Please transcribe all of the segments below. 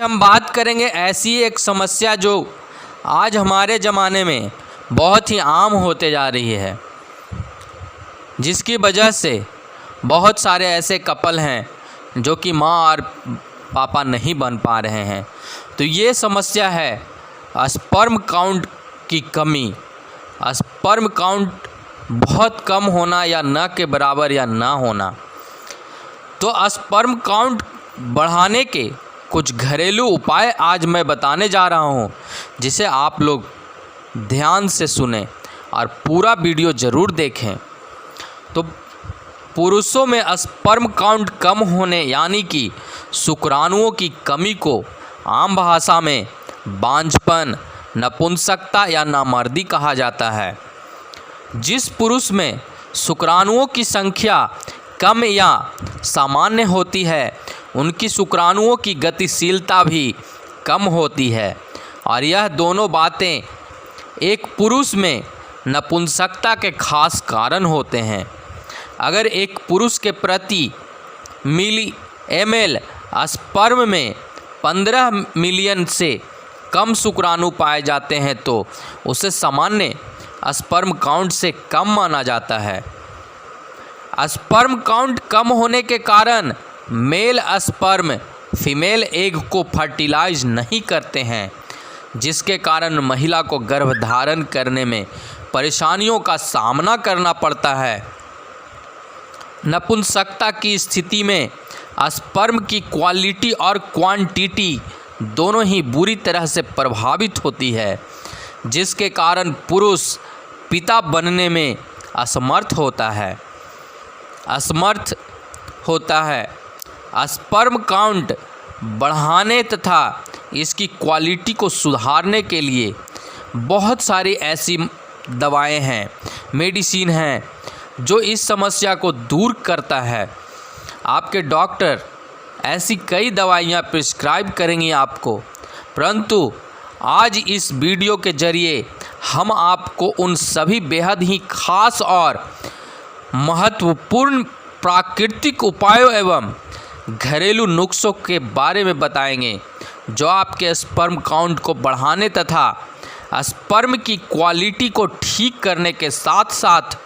हम बात करेंगे ऐसी एक समस्या जो आज हमारे ज़माने में बहुत ही आम होते जा रही है, जिसकी वजह से बहुत सारे ऐसे कपल हैं जो कि माँ और पापा नहीं बन पा रहे हैं। तो ये समस्या है स्पर्म काउंट की कमी। स्पर्म काउंट बहुत कम होना या न के बराबर या ना होना। तो स्पर्म काउंट बढ़ाने के कुछ घरेलू उपाय आज मैं बताने जा रहा हूँ, जिसे आप लोग ध्यान से सुनें और पूरा वीडियो ज़रूर देखें। तो पुरुषों में स्पर्म काउंट कम होने यानी कि शुक्राणुओं की कमी को आम भाषा में बांझपन, नपुंसकता या नामर्दी कहा जाता है। जिस पुरुष में शुक्राणुओं की संख्या कम या सामान्य होती है, उनकी शुक्राणुओं की गतिशीलता भी कम होती है और यह दोनों बातें एक पुरुष में नपुंसकता के खास कारण होते हैं। अगर एक पुरुष के प्रति मिली ml स्पर्म में 15 मिलियन से कम शुक्राणु पाए जाते हैं तो उसे सामान्य स्पर्म काउंट से कम माना जाता है। स्पर्म काउंट कम होने के कारण मेल स्पर्म फीमेल एग को फर्टिलाइज नहीं करते हैं, जिसके कारण महिला को गर्भधारण करने में परेशानियों का सामना करना पड़ता है। नपुंसकता की स्थिति में स्पर्म की क्वालिटी और क्वांटिटी दोनों ही बुरी तरह से प्रभावित होती है, जिसके कारण पुरुष पिता बनने में असमर्थ होता है। स्पर्म काउंट बढ़ाने तथा इसकी क्वालिटी को सुधारने के लिए बहुत सारी ऐसी दवाएं हैं, मेडिसिन हैं जो इस समस्या को दूर करता है। आपके डॉक्टर ऐसी कई दवाइयाँ प्रिस्क्राइब करेंगे आपको, परंतु आज इस वीडियो के ज़रिए हम आपको उन सभी बेहद ही खास और महत्वपूर्ण प्राकृतिक उपायों एवं घरेलू नुस्खों के बारे में बताएंगे, जो आपके स्पर्म काउंट को बढ़ाने तथा स्पर्म की क्वालिटी को ठीक करने के साथ साथ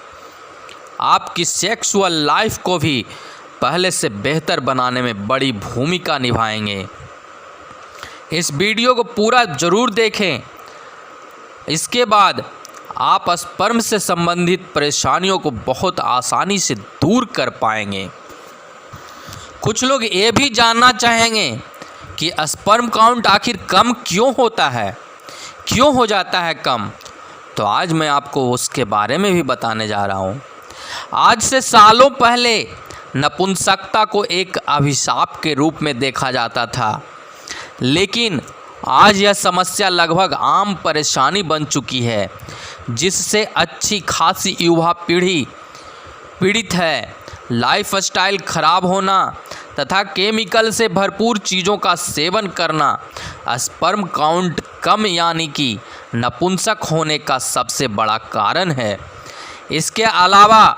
आपकी सेक्सुअल लाइफ को भी पहले से बेहतर बनाने में बड़ी भूमिका निभाएंगे। इस वीडियो को पूरा ज़रूर देखें, इसके बाद आप स्पर्म से संबंधित परेशानियों को बहुत आसानी से दूर कर पाएंगे। कुछ लोग ये भी जानना चाहेंगे कि स्पर्म काउंट आखिर कम क्यों होता है, क्यों हो जाता है कम। तो आज मैं आपको उसके बारे में भी बताने जा रहा हूँ। आज से सालों पहले नपुंसकता को एक अभिशाप के रूप में देखा जाता था, लेकिन आज यह समस्या लगभग आम परेशानी बन चुकी है, जिससे अच्छी खासी युवा पीढ़ी पीड़ित है। लाइफस्टाइल खराब होना तथा केमिकल से भरपूर चीज़ों का सेवन करना स्पर्म काउंट कम यानी कि नपुंसक होने का सबसे बड़ा कारण है। इसके अलावा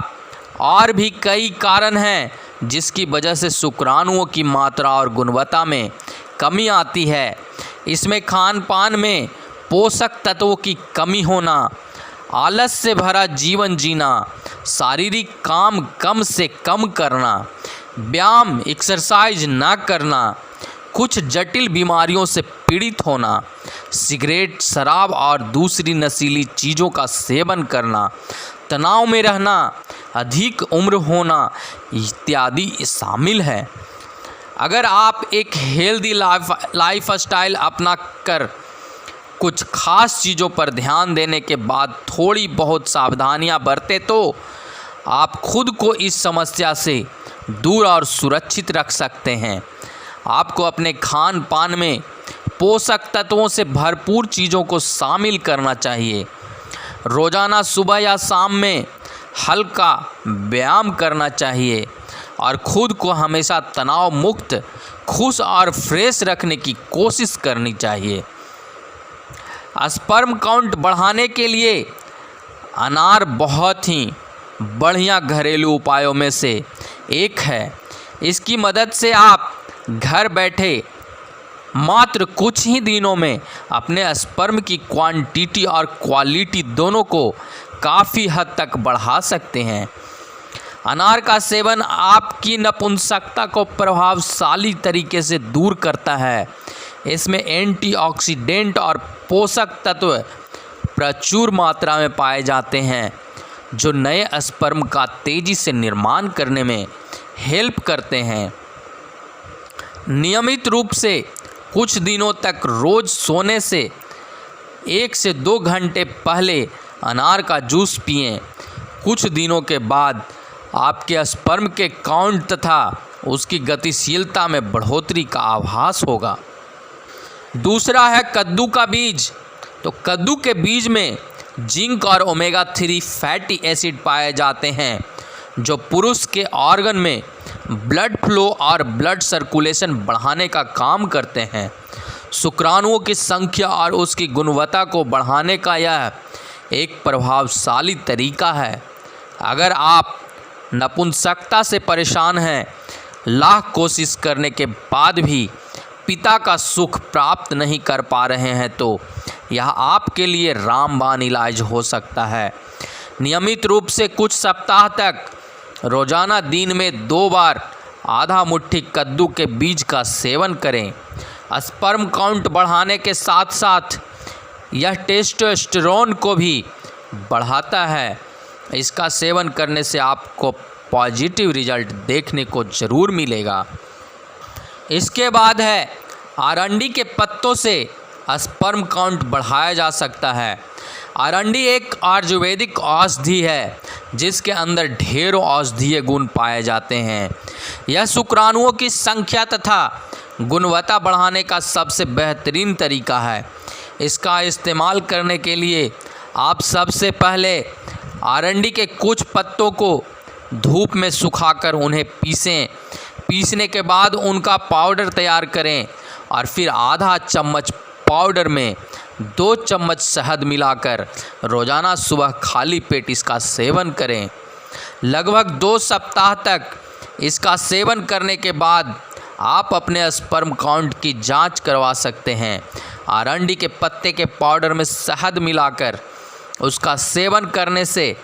और भी कई कारण हैं, जिसकी वजह से शुक्राणुओं की मात्रा और गुणवत्ता में कमी आती है। इसमें खान पान में पोषक तत्वों की कमी होना, आलस से भरा जीवन जीना, शारीरिक काम कम से कम करना, व्यायाम एक्सरसाइज ना करना, कुछ जटिल बीमारियों से पीड़ित होना, सिगरेट, शराब और दूसरी नशीली चीज़ों का सेवन करना, तनाव में रहना, अधिक उम्र होना इत्यादि शामिल है। अगर आप एक हेल्दी लाइफ स्टाइल अपना कर कुछ खास चीज़ों पर ध्यान देने के बाद थोड़ी बहुत सावधानियां बरतें तो आप खुद को इस समस्या से दूर और सुरक्षित रख सकते हैं। आपको अपने खान पान में पोषक तत्वों से भरपूर चीज़ों को शामिल करना चाहिए। रोज़ाना सुबह या शाम में हल्का व्यायाम करना चाहिए और खुद को हमेशा तनाव मुक्त, खुश और फ्रेश रखने की कोशिश करनी चाहिए। स्पर्म काउंट बढ़ाने के लिए अनार बहुत ही बढ़िया घरेलू उपायों में से एक है। इसकी मदद से आप घर बैठे मात्र कुछ ही दिनों में अपने स्पर्म की क्वांटिटी और क्वालिटी दोनों को काफ़ी हद तक बढ़ा सकते हैं। अनार का सेवन आपकी नपुंसकता को प्रभावशाली तरीके से दूर करता है। इसमें एंटीऑक्सीडेंट और पोषक तत्व प्रचुर मात्रा में पाए जाते हैं जो नए स्पर्म का तेज़ी से निर्माण करने में हेल्प करते हैं। नियमित रूप से कुछ दिनों तक रोज़ सोने से 1 से 2 घंटे पहले अनार का जूस पिएं। कुछ दिनों के बाद आपके स्पर्म के काउंट तथा उसकी गतिशीलता में बढ़ोतरी का आभास होगा। दूसरा है कद्दू का बीज। तो कद्दू के बीज में जिंक और ओमेगा 3 फैटी एसिड पाए जाते हैं जो पुरुष के ऑर्गन में ब्लड फ्लो और ब्लड सर्कुलेशन बढ़ाने का काम करते हैं। शुक्राणुओं की संख्या और उसकी गुणवत्ता को बढ़ाने का यह एक प्रभावशाली तरीका है। अगर आप नपुंसकता से परेशान हैं, लाख कोशिश करने के बाद भी पिता का सुख प्राप्त नहीं कर पा रहे हैं, तो यह आपके लिए रामबाण इलाज हो सकता है। नियमित रूप से कुछ सप्ताह तक रोज़ाना दिन में 2 बार आधा मुट्ठी कद्दू के बीज का सेवन करें। स्पर्म काउंट बढ़ाने के साथ साथ यह टेस्टोस्टेरोन को भी बढ़ाता है। इसका सेवन करने से आपको पॉजिटिव रिजल्ट देखने को ज़रूर मिलेगा। इसके बाद है अरंडी के पत्तों से स्पर्म काउंट बढ़ाया जा सकता है। अरंडी एक आयुर्वेदिक औषधि है जिसके अंदर ढेरों औषधीय गुण पाए जाते हैं। यह शुक्राणुओं की संख्या तथा गुणवत्ता बढ़ाने का सबसे बेहतरीन तरीका है। इसका इस्तेमाल करने के लिए आप सबसे पहले अरंडी के कुछ पत्तों को धूप में सुखाकर उन्हें पीसें। पीसने के बाद उनका पाउडर तैयार करें और फिर आधा चम्मच पाउडर में 2 चम्मच शहद मिलाकर रोज़ाना सुबह खाली पेट इसका सेवन करें। लगभग 2 सप्ताह तक इसका सेवन करने के बाद आप अपने स्पर्म काउंट की जांच करवा सकते हैं। अरंडी के पत्ते के पाउडर में शहद मिलाकर उसका सेवन करने से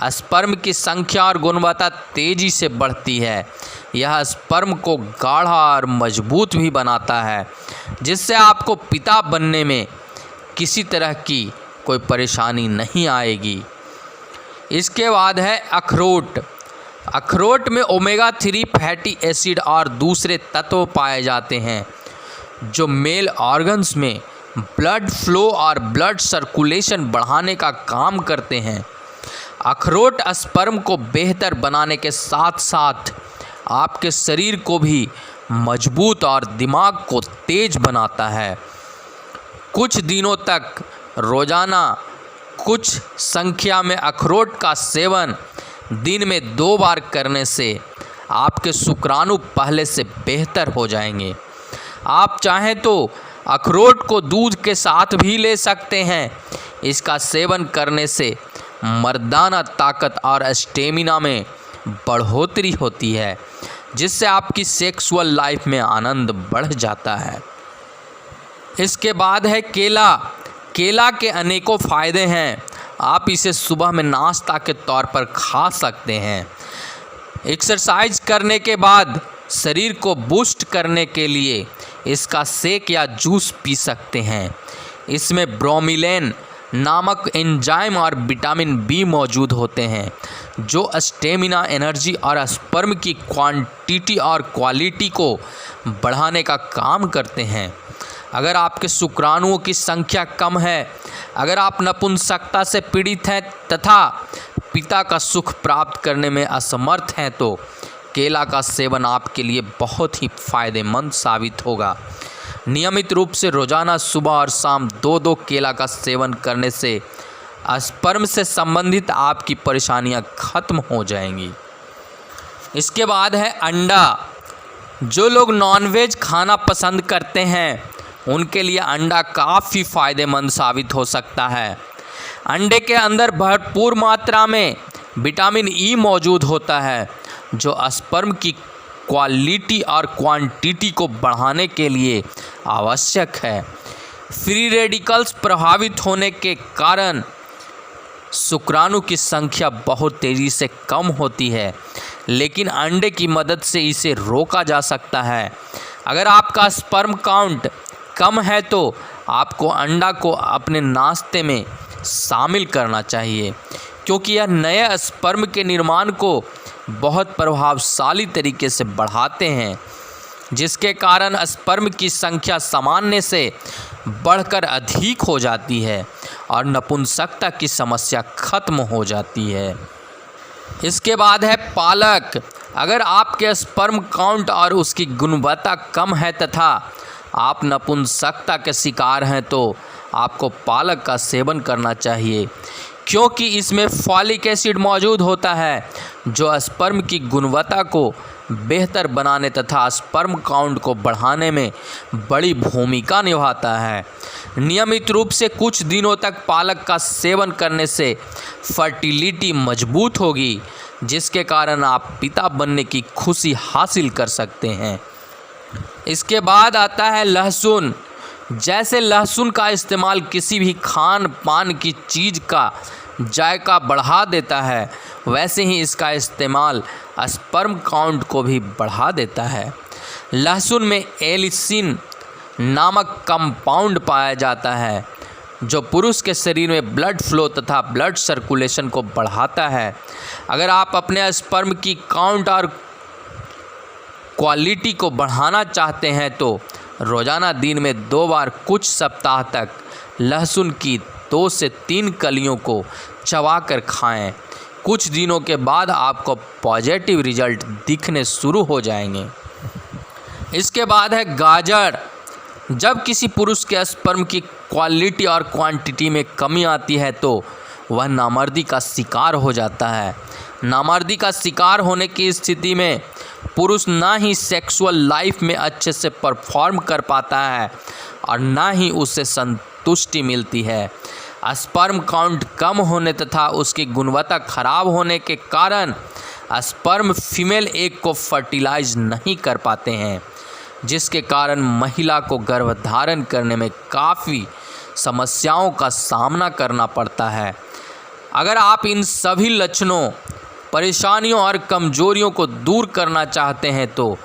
स्पर्म की संख्या और गुणवत्ता तेज़ी से बढ़ती है। यह स्पर्म को गाढ़ा और मजबूत भी बनाता है, जिससे आपको पिता बनने में किसी तरह की कोई परेशानी नहीं आएगी। इसके बाद है अखरोट। अखरोट में ओमेगा 3 फैटी एसिड और दूसरे तत्व पाए जाते हैं जो मेल ऑर्गन्स में ब्लड फ्लो और ब्लड सर्कुलेशन बढ़ाने का काम करते हैं। अखरोट स्पर्म को बेहतर बनाने के साथ साथ आपके शरीर को भी मजबूत और दिमाग को तेज बनाता है। कुछ दिनों तक रोज़ाना कुछ संख्या में अखरोट का सेवन दिन में 2 बार करने से आपके शुक्राणु पहले से बेहतर हो जाएंगे। आप चाहें तो अखरोट को दूध के साथ भी ले सकते हैं। इसका सेवन करने से मर्दाना ताकत और स्टेमिना में बढ़ोतरी होती है, जिससे आपकी सेक्सुअल लाइफ में आनंद बढ़ जाता है। इसके बाद है केला। केला के अनेकों फ़ायदे हैं। आप इसे सुबह में नाश्ता के तौर पर खा सकते हैं। एक्सरसाइज करने के बाद शरीर को बूस्ट करने के लिए इसका शेक या जूस पी सकते हैं। इसमें ब्रोमीलेन नामक एंजाइम और विटामिन बी मौजूद होते हैं जो स्टेमिना, एनर्जी और स्पर्म की क्वांटिटी और क्वालिटी को बढ़ाने का काम करते हैं। अगर आपके शुक्राणुओं की संख्या कम है, अगर आप नपुंसकता से पीड़ित हैं तथा पिता का सुख प्राप्त करने में असमर्थ हैं, तो केला का सेवन आपके लिए बहुत ही फ़ायदेमंद साबित होगा। नियमित रूप से रोज़ाना सुबह और शाम 2-2 केला का सेवन करने से स्पर्म से संबंधित आपकी परेशानियां खत्म हो जाएंगी। इसके बाद है अंडा। जो लोग नॉनवेज खाना पसंद करते हैं उनके लिए अंडा काफ़ी फ़ायदेमंद साबित हो सकता है। अंडे के अंदर भरपूर मात्रा में विटामिन ई मौजूद होता है जो स्पर्म की क्वालिटी और क्वांटिटी को बढ़ाने के लिए आवश्यक है। फ्री रेडिकल्स प्रभावित होने के कारण शुक्राणु की संख्या बहुत तेज़ी से कम होती है, लेकिन अंडे की मदद से इसे रोका जा सकता है। अगर आपका स्पर्म काउंट कम है तो आपको अंडा को अपने नाश्ते में शामिल करना चाहिए, क्योंकि यह नए स्पर्म के निर्माण को बहुत प्रभावशाली तरीके से बढ़ाते हैं, जिसके कारण स्पर्म की संख्या सामान्य से बढ़कर अधिक हो जाती है और नपुंसकता की समस्या खत्म हो जाती है। इसके बाद है पालक। अगर आपके स्पर्म काउंट और उसकी गुणवत्ता कम है तथा आप नपुंसकता के शिकार हैं तो आपको पालक का सेवन करना चाहिए, क्योंकि इसमें फॉलिक एसिड मौजूद होता है जो स्पर्म की गुणवत्ता को बेहतर बनाने तथा स्पर्म काउंट को बढ़ाने में बड़ी भूमिका निभाता है। नियमित रूप से कुछ दिनों तक पालक का सेवन करने से फर्टिलिटी मजबूत होगी, जिसके कारण आप पिता बनने की खुशी हासिल कर सकते हैं। इसके बाद आता है लहसुन। जैसे लहसुन का इस्तेमाल किसी भी खान पान की चीज़ का जायका बढ़ा देता है, वैसे ही इसका इस्तेमाल स्पर्म काउंट को भी बढ़ा देता है। लहसुन में एलिसिन नामक कंपाउंड पाया जाता है जो पुरुष के शरीर में ब्लड फ्लो तथा ब्लड सर्कुलेशन को बढ़ाता है। अगर आप अपने स्पर्म की काउंट और क्वालिटी को बढ़ाना चाहते हैं तो रोज़ाना दिन में 2 बार कुछ सप्ताह तक लहसुन की 2 से 3 कलियों को चबाकर खाएं। कुछ दिनों के बाद आपको पॉजिटिव रिजल्ट दिखने शुरू हो जाएंगे। इसके बाद है गाजर। जब किसी पुरुष के स्पर्म की क्वालिटी और क्वांटिटी में कमी आती है तो वह नामर्दी का शिकार हो जाता है। नामर्दी का शिकार होने की स्थिति में पुरुष ना ही सेक्सुअल लाइफ में अच्छे से परफॉर्म कर पाता है और ना ही उसे संतुष्टि मिलती है। स्पर्म काउंट कम होने तथा उसकी गुणवत्ता खराब होने के कारण स्पर्म फीमेल एग को फर्टिलाइज नहीं कर पाते हैं, जिसके कारण महिला को गर्भधारण करने में काफ़ी समस्याओं का सामना करना पड़ता है। अगर आप इन सभी लक्षणों, परेशानियों और कमजोरियों को दूर करना चाहते हैं तो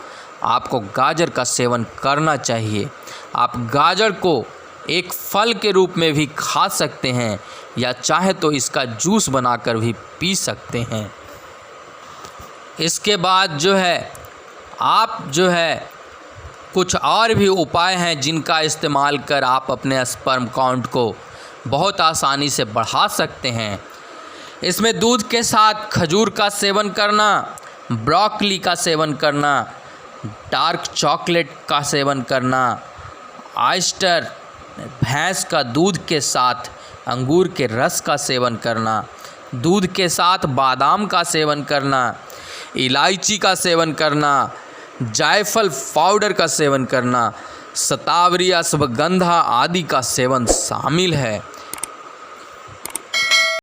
आपको गाजर का सेवन करना चाहिए। आप गाजर को एक फल के रूप में भी खा सकते हैं या चाहे तो इसका जूस बनाकर भी पी सकते हैं। इसके बाद आप कुछ और भी उपाय हैं जिनका इस्तेमाल कर आप अपने स्पर्म काउंट को बहुत आसानी से बढ़ा सकते हैं। इसमें दूध के साथ खजूर का सेवन करना, ब्रोकली का सेवन करना, डार्क चॉकलेट का सेवन करना, ऑयस्टर, भैंस का दूध के साथ अंगूर के रस का सेवन करना, दूध के साथ बादाम का सेवन करना, इलायची का सेवन करना, जायफल पाउडर का सेवन करना, शतावरी, अश्वगंधा आदि का सेवन शामिल है।